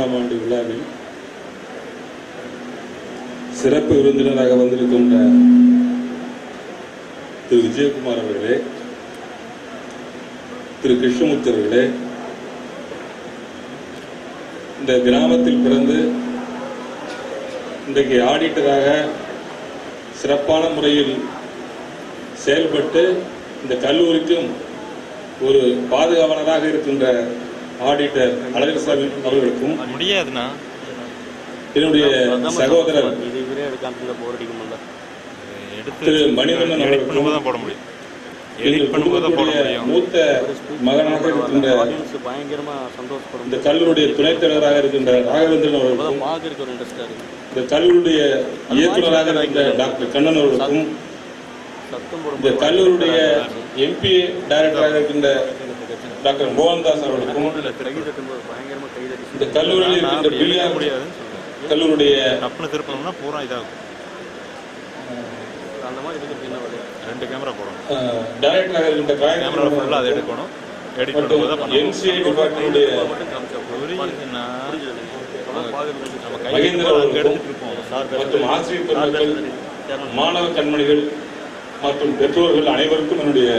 4ஆம் ஆண்டு விழாவில் சிறப்பு விருந்தினராக வந்திருக்கின்ற திரு விஜயகுமார் அவர்களே, திரு கிருஷ்ணமூர்த்தி அவர்களே, இந்த கிராமத்தில் பிறந்து இன்றைக்கு ஆடிட்டராக சிறப்பான முறையில் செயல்பட்டு இந்த கல்லூரிக்கும் ஒரு பாதுகாவலராக இருக்கின்ற ஆடிட்டர் அழகர்சாமி அவர்களுக்கும் என்னுடைய சகோதரர் திரு மணிவண்ணன் அவர்களுக்கும் மூத்த மகனாக இருக்கின்ற இந்த கல்லூரிய துணைத் தலைவராக இருக்கின்ற ராகவேந்திரன் அவர்களுக்கும், இந்த கல்லூரிய இயக்குநராக இருக்கின்ற டாக்டர் கண்ணன் அவர்களுக்கும், இந்த கல்லூரிய MP டைரக்டராக இருக்கின்ற டாக்டர் மோகன்தாஸ் அவர்களுக்கும், இந்த கல்லூரியில் இருக்கின்ற பிள்ளையார் கல்லூரிய டைரக்டராக இருக்கின்ற NCI டிபார்ட்மெண்ட் மகேந்திர அவர்களுக்கும் மற்றும் ஆசிரியர் பெருமக்கள், மாணவ கண்மணிகள் மற்றும் பெற்றோர்கள் அனைவருக்கும் என்னுடைய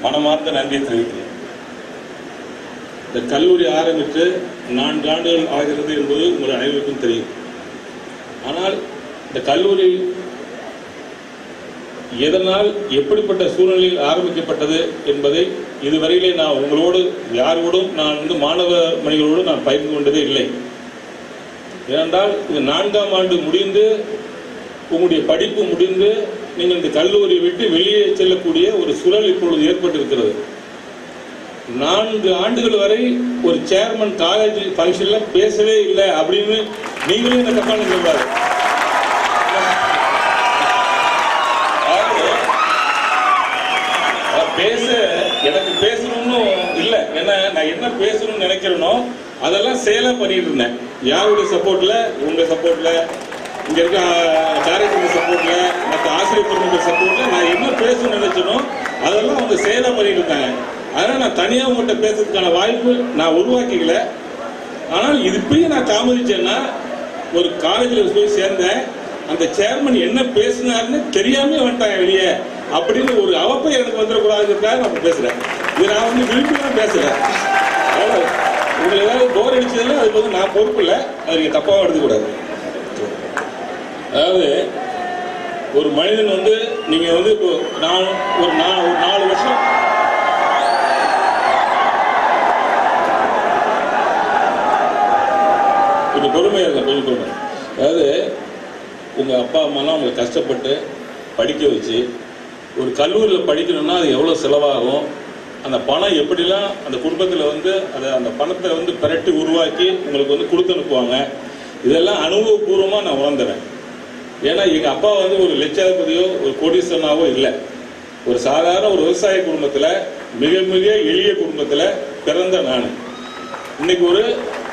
மனமார்ந்த நன்றியை தெரிவிக்கிறேன். இந்த கல்லூரி ஆரம்பித்து 4 ஆண்டுகள் ஆகிறது என்பது உங்கள் அனைவருக்கும் தெரியும். ஆனால் இந்த கல்லூரி எதனால் எப்படிப்பட்ட சூழ்நிலையில் ஆரம்பிக்கப்பட்டது என்பதை இதுவரையிலே நான் உங்களோடு யாரோடும் நான் மாணவ மணிகளோடு நான் பகிர்ந்து கொண்டதே இல்லை. ஏனென்றால் இது 4ஆம் ஆண்டு முடிந்து உங்களுடைய படிப்பு முடிந்து நீங்கள் இந்த கல்லூரியை விட்டு வெளியே செல்லக்கூடிய ஒரு சூழல் இப்பொழுது ஏற்பட்டிருக்கிறது. 4 ஆண்டுகள் வரை ஒரு சேர்மன் காலேஜ் ஃபங்க்ஷன்ல பேசவே இல்லை அப்படின்னு நீங்களும் இந்த தப்பா நினைக்கக்கூடாது. பேச எனக்கு பேசணும்னு இல்லை, ஏன்னா நான் என்ன பேசணும்னு நினைக்கிறேனோ அதெல்லாம் செயலா பண்ணிட்டு இருந்தேன். யாருடைய சப்போர்ட்ல, உங்க சப்போர்ட்ல, இங்க இருக்க டைரக்டர் சப்போர்ட்ல, மற்ற ஆசிரியர் பெருமக்கள் சப்போர்ட்ல நான் என்ன பேசணும்னு நினைச்சனோ அதெல்லாம் அவங்க செயலா பண்ணிட்டு இருந்தாங்க. அதனால நான் தனியாக உங்கள்கிட்ட பேசுறதுக்கான வாய்ப்பு நான் உருவாக்கிக்கல. ஆனால் இது இப்பயும் நான் தாமதிச்சேன்னா, ஒரு காலேஜில் போய் சேர்ந்தேன், அந்த சேர்மன் என்ன பேசினாருன்னு தெரியாம வந்துட்டாங்க வெளியே அப்படின்னு ஒரு அவப்பை எனக்கு வந்துடக்கூடாதுக்காக நான் பேசுறேன். இது நான் விரும்பி தான் பேசுறேன். உங்களை ஏதாவது போர் அடிச்சதுன்னா அது நான் பொறுப்பு இல்லை, அது நீங்க தப்பாக எடுத்துக்கூடாது. அதாவது ஒரு மனிதன் நீங்க இப்போ நான் ஒரு 4 வருஷம் கொஞ்சம் பொறுமையாக இருங்க, கொஞ்சம் பொறுமை. அதாவது உங்கள் அப்பா அம்மாலாம் உங்களை கஷ்டப்பட்டு படிக்க வச்சு ஒரு கல்லூரியில் படிக்கணும்னா அது எவ்வளோ செலவாகும், அந்த பணம் எப்படிலாம் அந்த குடும்பத்தில் அதை அந்த பணத்தை பிரட்டி உருவாக்கி உங்களுக்கு கொடுத்து அனுப்புவாங்க. இதெல்லாம் அனுபவபூர்வமாக நான் உணர்ந்துறேன். ஏன்னா எங்கள் அப்பா ஒரு லட்சாதிபதியோ ஒரு கோடீஸ்வரனாவோ இல்லை, ஒரு சாதாரண ஒரு விவசாய குடும்பத்தில், மிக மிக எளிய குடும்பத்தில் பிறந்த நான் இன்னைக்கு ஒரு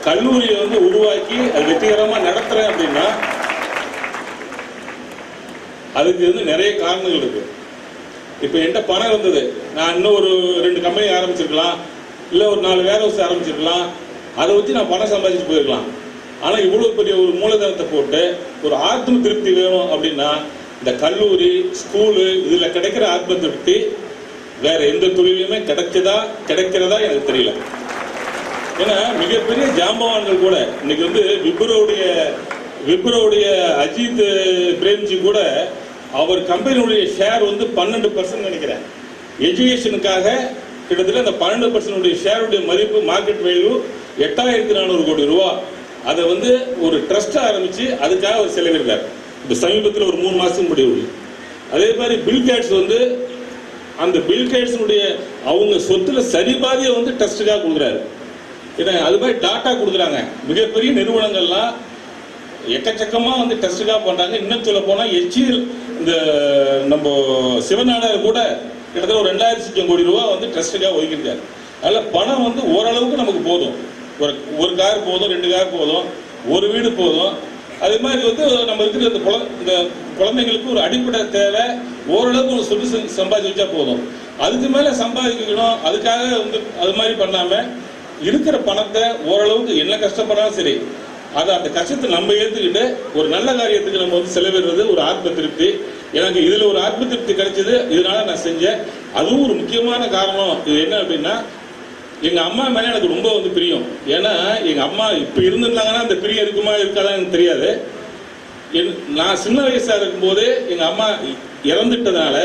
கல்லூரியை உருவாக்கி அது வெற்றிகரமாக நடத்துறேன் அப்படின்னா அதுக்கு நிறைய காரணங்கள் இருக்கு. இப்போ என்கிட்ட பணம் இருந்தது, நான் இன்னும் ஒரு 2 கம்பெனி ஆரம்பிச்சிருக்கலாம், இல்லை ஒரு 4 வேர் ஹவுஸ் ஆரம்பிச்சிருக்கலாம், அதை வச்சு நான் பணம் சம்பாதிச்சு போயிருக்கலாம். ஆனால் இவ்வளோ பெரிய ஒரு மூலதனத்தை போட்டு ஒரு ஆத்ம திருப்தி வேணும் அப்படின்னா இந்த கல்லூரி, ஸ்கூலு இதில் கிடைக்கிற ஆத்ம திருப்தி வேற எந்த தொழிலுமே கிடைக்கிறதா எனக்கு தெரியல. ஏன்னா மிகப்பெரிய ஜாம்பவான்கள் கூட இன்னைக்கு விப்ரோடைய அஜித் பிரேம்ஜி கூட அவர் கம்பெனியுடைய ஷேர் 12% நினைக்கிறேன். எஜுகேஷனுக்காக கிட்டத்தட்ட அந்த 12% ஷேருடைய மதிப்பு மார்க்கெட் வேல்யூ 8400 கோடி ரூபா. அதை ஒரு ட்ரஸ்ட் ஆரம்பிச்சு அதுக்காக அவர் செலவிடுறார். இப்போ சமீபத்தில் ஒரு 3 மாசத்துக்கு முடிவு. அதே மாதிரி பில்கேட்ஸ் அந்த பில்கேட்ஸுடைய அவங்க சொத்துல சரிபாதியை ட்ரஸ்ட்டுக்காக கொடுக்குறாரு. ஏன்னா அது மாதிரி டாட்டா கொடுக்குறாங்க. மிகப்பெரிய நிறுவனங்கள்லாம் எக்கச்சக்கமாக ட்ரஸ்ட்டுக்காக பண்ணுறாங்க. இன்னும் சொல்ல போனால் HCL இந்த நம்ம சிவநாடார் கூட கிட்டத்தட்ட ஒரு 2000 கோடி ரூபா ட்ரஸ்ட்டுக்காக ஒதுக்கியிருக்காரு. அதில் பணம் ஓரளவுக்கு நமக்கு போதும். ஒரு கார் போதும், 2 கார் போதும், ஒரு வீடு போதும். அதே மாதிரி நம்ம இருக்கிற இந்த குழந்தைங்களுக்கு ஒரு அடிப்படை தேவை, ஓரளவுக்கு ஒரு சொத்து சம்பாதிச்சு வச்சா போதும். அதுக்கு மேலே சம்பாதிக்கணும், அதுக்காக அது மாதிரி பண்ணாமல் இருக்கிற பணத்தை ஓரளவுக்கு என்ன கஷ்டப்படாலும் சரி அதை அந்த கஷ்டத்தை நம்ம ஏற்றுக்கிட்டு ஒரு நல்ல காரியத்துக்கு நம்ம வந்து செலவிடுறது ஒரு ஆத்ம திருப்தி. எனக்கு இதுல ஒரு ஆத்ம திருப்தி கிடைச்சது, இதனால நான் செஞ்சேன். அதுவும் ஒரு முக்கியமான காரணம் இது என்ன அப்படின்னா, எங்க அம்மா மேல எனக்கு ரொம்ப வந்து பிரியம். ஏன்னா எங்க அம்மா இப்ப இருந்திருந்தாங்கன்னா அந்த பிரியம் இருக்குமா இருக்காதான் எனக்கு தெரியாது. நான் சின்ன வயசா இருக்கும்போது எங்க அம்மா இறந்துட்டதுனால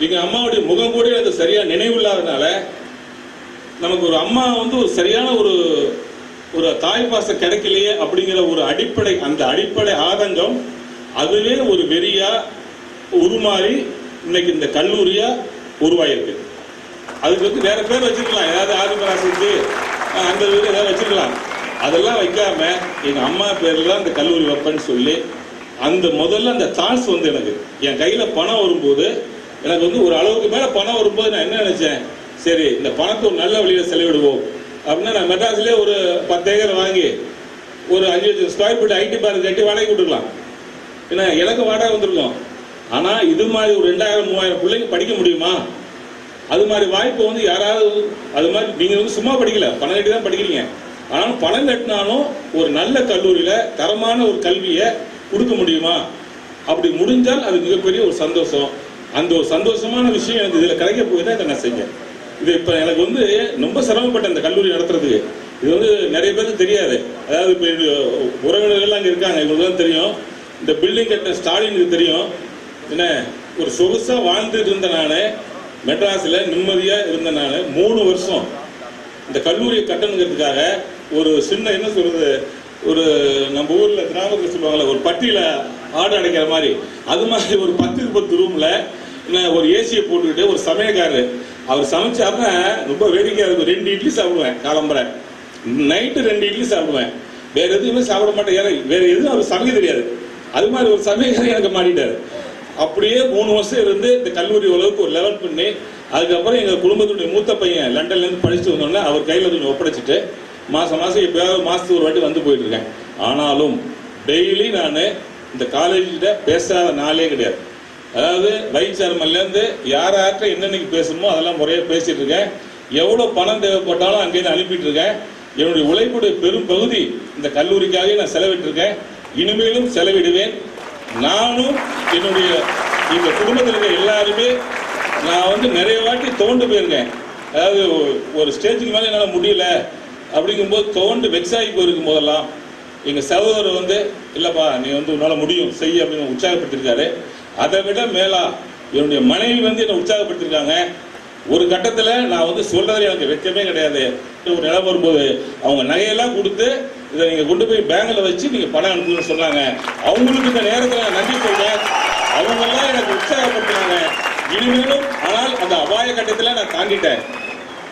எங்க அம்மாவுடைய முகம் கூட எனக்கு சரியா நினைவு இல்லாதனால நமக்கு ஒரு அம்மா வந்து ஒரு சரியான ஒரு ஒரு தாய்ப்பாசம் கிடைக்கலையே அப்படிங்கிற ஒரு அடிப்படை, அந்த அடிப்படை ஆதங்கம் அதுவே ஒரு வெறியா உருமாறி இன்னைக்கு இந்த கல்லூரியா உருவாயிருக்கு. அதுக்கு வந்து வேற பேர் வச்சிருக்கலாம், ஏதாவது ஆதிபராசத்துக்கு அந்த ஏதாவது வச்சிருக்கலாம். அதெல்லாம் வைக்காம எங்க அம்மா பேர்ல தான் இந்த கல்லூரி வைப்பேன்னு சொல்லி அந்த முதல்ல அந்த தாட்ஸ் வந்து எனக்கு என் கையில பணம் வரும்போது, எனக்கு வந்து ஒரு அளவுக்கு மேல பணம் வரும்போது நான் என்ன நினைச்சேன், சரி இந்த பணத்தை ஒரு நல்ல வழியில செலவிடுவோம் அப்படின்னா நான் மெட்ராஸ்லேயே ஒரு 10 ஏக்கர் வாங்கி ஒரு 5 லட்சம் ஸ்கொயர் ஃபீட் ஐடி பார்க் கட்டி வாடகை கொடுக்கலாம். ஏன்னா எனக்கு வாடகை வந்திருக்கும். ஆனா இது மாதிரி ஒரு 2000-3000 பிள்ளைங்க படிக்க முடியுமா? அது மாதிரி வாய்ப்பு வந்து யாராவது அது மாதிரி நீங்க வந்து சும்மா படிக்கல, பணம் கட்டி தான் படிக்கிறீங்க. ஆனால் பணம் கட்டினாலும் ஒரு நல்ல கல்லூரியில தரமான ஒரு கல்வியை கொடுக்க முடியுமா? அப்படி முடிஞ்சால் அது மிகப்பெரிய ஒரு சந்தோஷம். அந்த ஒரு சந்தோஷமான விஷயம் எனக்கு இதுல கிடைக்க போய் தான் இதை நான் செஞ்சேன். இது இப்ப எனக்கு வந்து ரொம்ப சிரமப்பட்டேன் இந்த கல்லூரி நடத்துறதுக்கு. இது வந்து நிறைய பேருக்கு தெரியாது. அதாவது இப்ப உறவினர்கள் அங்க இருக்காங்க, இவங்களுக்கு தான் தெரியும். இந்த பில்டிங் கட்ட ஸ்டாலினுக்கு தெரியும். என்ன ஒரு சொகுசா வாழ்ந்துட்டு இருந்த நானு, மெட்ராஸ்ல நிம்மதியா இருந்த நானு 3 வருஷம் இந்த கல்லூரியை கட்டணுங்கிறதுக்காக ஒரு சின்ன என்ன சொல்றது, ஒரு நம்ம ஊர்ல கிராமத்துல சொல்லுவாங்கல்ல, ஒரு பட்டியல ஆடு அடைக்கிற மாதிரி, அது மாதிரி ஒரு 10 ரூம்ல ஒரு ஏசியை போட்டுக்கிட்டு ஒரு சமயக்காரரு அவர் சமைச்சாருன்னா ரொம்ப வேடிக்கையா இருக்கும். 2 இட்லி சாப்பிடுவேன் காலம்பரை, நைட்டு 2 இட்லி சாப்பிடுவேன், வேற எதுவுமே சாப்பிட மாட்டேன். வேற எதுவும் அவர் சமைக்க தெரியாது. அது மாதிரி ஒரு சமயக்காரர் எனக்கு மாறிட்டாரு. அப்படியே 3 வருஷம் இருந்து இந்த கல்லூரி அளவுக்கு ஒரு லெவல் பண்ணி, அதுக்கப்புறம் எங்க குடும்பத்துடைய மூத்த பையன் லண்டன்ல இருந்து படிச்சுட்டு வந்தோடனே அவர் கையில கொஞ்சம் ஒப்படைச்சிட்டு மாசம் எப்பயாவது மாசத்துக்கு ஒரு வாட்டி வந்து போயிட்டு இருக்கேன். ஆனாலும் டெய்லி நான் இந்த காலேஜ்கிட்ட பேசாத நாளே கிடையாது. அதாவது வைஸ் சேர்மன்ல இருந்து யார்கிட்ட என்னன்னைக்கு பேசணுமோ அதெல்லாம் முறையா பேசிட்டு இருக்கேன். எவ்வளவு பணம் தேவைப்பட்டாலும் அங்கேயிருந்து அனுப்பிட்டு இருக்கேன். என்னுடைய உழைப்புடைய பெரும் பகுதி இந்த கல்லூரிக்காக நான் செலவிட்டு இருக்கேன். இனிமேலும் செலவிடுவேன். நானும் என்னுடைய இந்த குடும்பத்தில் இருக்க எல்லாருமே நான் வந்து நிறைய வாட்டி தோண்டு போயிருக்கேன். அதாவது ஒரு ஸ்டேஜுக்கு மேலே என்னால் முடியல அப்படிங்கும்போது தோண்டு வெக்ஸாகி போயிருக்கும் போதெல்லாம் எங்கள் சகோதரர் வந்து இல்லைப்பா நீ வந்து உன்னால் முடியும் செய்ய அப்படின்னு உற்சாகப்படுத்திருக்காரு. அதை விட மேலா என்னுடைய மனைவி வந்து என்னை உற்சாகப்படுத்திருக்காங்க. ஒரு கட்டத்தில் நான் வந்து சொல்றதுல எனக்கு வெட்கமே கிடையாது. ஒரு நிலம் வரும்போது அவங்க நகையெல்லாம் கொடுத்து இதை நீங்க கொண்டு போய் பேங்க்ல வச்சு நீங்க பணம் அனுப்புன்னு சொன்னாங்க. அவங்களுக்கு இந்த நேரத்தில் நான் நன்றி சொல்றேன். அவங்க எல்லாம் எனக்கு உற்சாகப்படுத்தினாங்க. இனிமேலும் ஆனால் அந்த அபாய கட்டத்தில் நான் தாண்டிட்டேன்.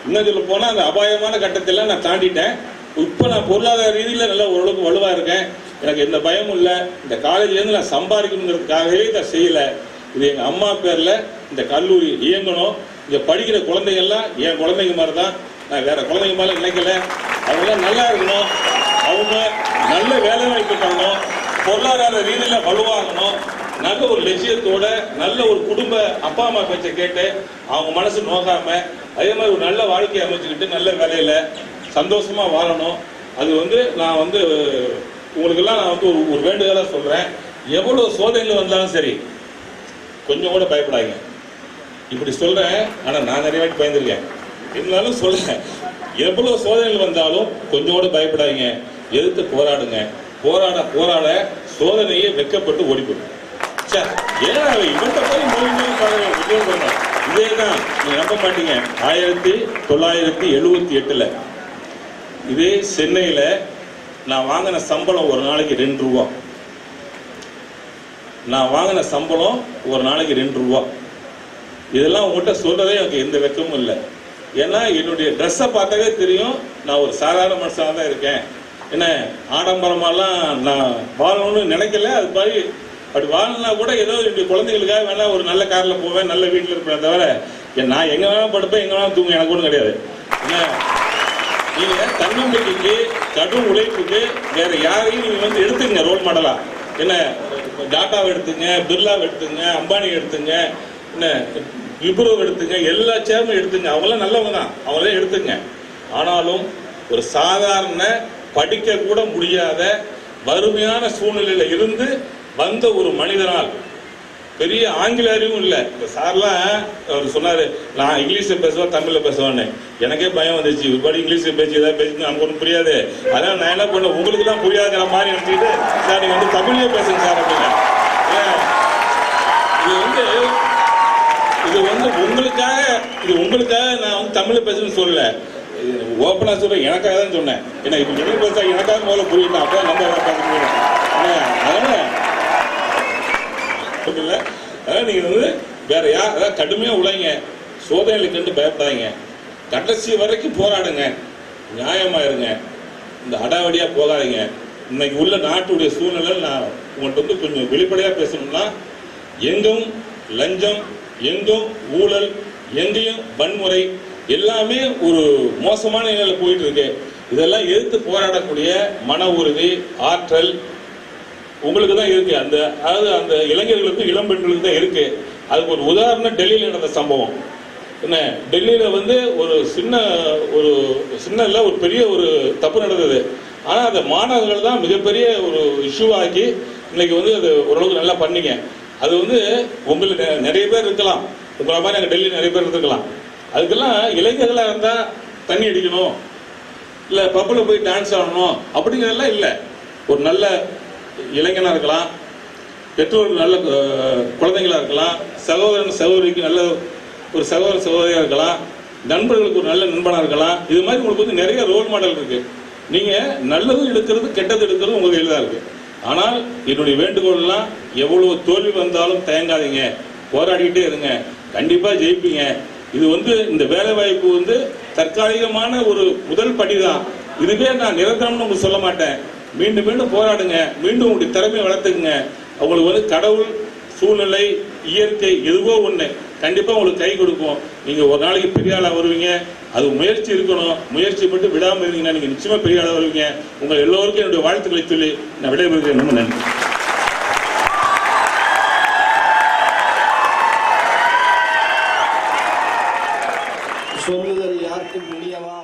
இன்னும் சொல்ல போனா அந்த அபாயமான கட்டத்தில் நான் தாண்டிட்டேன். இப்போ நான் பொருளாதார ரீதியில் நல்ல ஓரளவுக்கு வலுவா இருக்கேன். எனக்கு எந்த பயமும் இல்லை. இந்த காலேஜ்லேருந்து நான் சம்பாதிக்கணுங்கிறதுக்காகவே இதை செய்யலை. இது எங்கள் அம்மா பேரில் இந்த கல்லூரி இயங்கணும். இங்கே படிக்கிற குழந்தைகள்லாம் என் குழந்தைங்க மாதிரி தான். நான் வேற குழந்தைங்க மாதிரி நினைக்கல. அவங்களாம் நல்லா இருக்கணும், அவங்க நல்ல வேலை வாய்ப்பு பண்ணணும், பொருளாதார ரீதியில் வலுவாகணும், நல்ல ஒரு லட்சியத்தோட நல்ல ஒரு குடும்ப அப்பா அம்மா பேச்சை கேட்டு அவங்க மனசு நோக்காம அதே மாதிரி ஒரு நல்ல வாழ்க்கையை அமைச்சுக்கிட்டு நல்ல வேலையில சந்தோஷமா வாழணும். அது வந்து நான் வந்து உங்களுக்கெல்லாம் நான் வந்து ஒரு வேண்டுதலா சொல்றேன். எவ்வளவு சோதனைகள் வந்தாலும் சரி கொஞ்சம் கூட பயப்படாதீங்க. இப்படி சொல்றேன், ஆனா நான் நிறைய வாட்டி பயந்துருக்கேன். இருந்தாலும் சொல்றேன், எவ்வளவு சோதனைகள் வந்தாலும் கொஞ்சம் கூட பயப்படாதீங்க. எதிர்த்து போராடுங்க. போராட போராட சோதனையை வெக்கப்பட்டு ஓடிப்படும். ஏன்னா இவன்கிட்ட போய் இதேதான் நீங்க நம்ப மாட்டீங்க. 1978 இதே சென்னையில நான் வாங்கின சம்பளம் ஒரு நாளைக்கு 2 ரூபா. நான் வாங்கின சம்பளம் ஒரு நாளைக்கு 2 ரூபா. இதெல்லாம் உங்கள்கிட்ட சொல்றதே எனக்கு எந்த வெக்கமும் இல்லை. ஏன்னா என்னுடைய ட்ரெஸ்ஸை பார்த்தாவே தெரியும் நான் ஒரு சாதாரண மனுஷனாக தான் இருக்கேன். என்ன ஆடம்பரமாலாம் நான் வாழணும்னு நினைக்கல. அது மாதிரி அப்படி வாழணும்னா கூட ஏதோ என்னுடைய குழந்தைகளுக்காக வேணா ஒரு நல்ல காரில் போவேன், நல்ல வீட்டில் இருப்பேன். தவிர நான் எங்கே வேணாலும் படுப்பேன், எங்கே வேணாலும் தூங்க எனக்கு ஒன்றும் கிடையாது. என்ன நீங்கள் தன்னம்பிக்கைக்கு கடும் உழைப்புக்கு வேற யாரையும் நீங்கள் வந்து எடுத்துங்க ரோல் மாடலா. என்ன டாட்டாவை எடுத்துங்க, பிர்லாவை எடுத்துங்க, அம்பானி எடுத்துங்க, என்ன விப்ரோ எடுத்துங்க, எல்லா சேர்மும் எடுத்துங்க. அவங்களாம் நல்லவங்க தான், அவங்களே எடுத்துங்க. ஆனாலும் ஒரு சாதாரண படிக்க கூட முடியாத வறுமையான சூழ்நிலையில இருந்து வந்த ஒரு மனிதனால், பெரிய ஆங்கில அறிவும் இல்லை. இப்போ சார்லாம் அவர் சொன்னார், நான் இங்கிலீஷில் பேசுவேன் தமிழில் பேசுவேன்னு. எனக்கே பயம் வந்துச்சு, ஒருபாடு இங்கிலீஷில் பேசி ஏதாவது பேசி நமக்கு ஒன்றும் புரியாது. அதனால் நான் என்ன பண்ணேன், உங்களுக்கு தான் புரியாதுங்கிற மாதிரி நினச்சிக்கிட்டு, சார் நீங்கள் வந்து தமிழ்லேயே பேசுங்க சார் அப்படிங்க. இது உங்களுக்காக நான் வந்து தமிழில் பேசுன்னு சொல்லலை, ஓப்பனாக சொல்கிறேன், எனக்காக தான் சொன்னேன். ஏன்னா இப்போ தமிழ் பேச எனக்காக முதல்ல புரியட்டும், அப்போ நம்ம பேச முடியும். அதனால் இல்லை, அதனால் நீங்கள் வந்து வேற யார் அதாவது கடுமையாக உழைங்க, சோதனைகளை கண்டு பயப்படாதீங்க, கடைசி வரைக்கும் போராடுங்க, நியாயமாக இருங்க, இந்த அடாவடியாக போகாதீங்க. இன்னைக்கு உள்ள நாட்டுடைய சூழ்நிலை நான் உங்கள்கிட்ட வந்து கொஞ்சம் வெளிப்படையாக பேசணும்னா, எங்கும் லஞ்சம், எங்கும் ஊழல், எங்கேயும் வன்முறை, எல்லாமே ஒரு மோசமான நிலையில் போயிட்டு இருக்கு. இதெல்லாம் எதிர்த்து போராடக்கூடிய மன உறுதி, ஆற்றல் உங்களுக்கு தான் இருக்கு. அந்த இளைஞர்களுக்கும் இளம் பெண்களுக்கு தான் இருக்கு. அதுக்கு ஒரு உதாரணம் டெல்லியில் நடந்த சம்பவம். என்ன, டெல்லியில வந்து ஒரு சின்ன ஒரு பெரிய ஒரு தப்பு நடந்தது. ஆனால் அந்த மாணவர்கள் தான் மிகப்பெரிய ஒரு இஷ்யூ ஆக்கி இன்னைக்கு வந்து அது ஓரளவுக்கு நல்லா பண்ணீங்க. அது வந்து உங்களுக்கு நிறைய பேர் இருக்கலாம், உங்களை மாதிரி அங்கே டெல்லி நிறைய பேர் இருந்துக்கலாம். அதுக்கெல்லாம் இளைஞர்களாக இருந்தால் தண்ணி அடிக்கணும், இல்லை பப்பில் போய் டான்ஸ் ஆடணும் அப்படிங்கிறதெல்லாம் இல்லை. ஒரு நல்ல இளைஞனாக இருக்கலாம், பெற்றோருக்கு நல்ல குழந்தைங்களா இருக்கலாம், சகோதரன் சகோதரிக்கு நல்ல ஒரு சகோதர சகோதரியாக இருக்கலாம், நண்பர்களுக்கு ஒரு நல்ல நண்பனாக இருக்கலாம். இது மாதிரி உங்களுக்கு வந்து நிறைய ரோல் மாடல் இருக்கு. நீங்க நல்லதும் எடுக்கிறது கெட்டது எடுக்கிறது உங்க கையில் தான் இருக்கு. ஆனால் என்னுடைய வேண்டுகோள்லாம், எவ்வளவு தோல்வி வந்தாலும் தயங்காதீங்க, போராடிக்கிட்டே இருங்க, கண்டிப்பா ஜெயிப்பீங்க. இது வந்து இந்த வேலை வாய்ப்பு வந்து தற்காலிகமான ஒரு முதல் படிதான். இதுவே நான் நிரந்தரம்னு உங்களுக்கு சொல்ல மாட்டேன். மீண்டும் மீண்டும் போராடுங்க, மீண்டும் உங்களுடைய திறமையை வளர்த்துக்குங்க. உங்களுக்கு வந்து கடவுள், சூழ்நிலை, இயற்கை எதுவோ ஒன்று கண்டிப்பாக உங்களுக்கு கை கொடுக்கும். நீங்கள் ஒரு நாளைக்கு பெரிய ஆளாக வருவீங்க. அது முயற்சி இருக்கணும், முயற்சி மட்டும் விடாமல் இருந்தீங்கன்னா நீங்கள் நிச்சயமாக பெரிய ஆளாக வருவீங்க. உங்கள் எல்லோருக்கும் என்னுடைய வாழ்த்துக்களை சொல்லி நான் விடைபெறுகிறேன். ரொம்ப நன்றி. சொல்லுதல் யாருக்கும் இனியவா?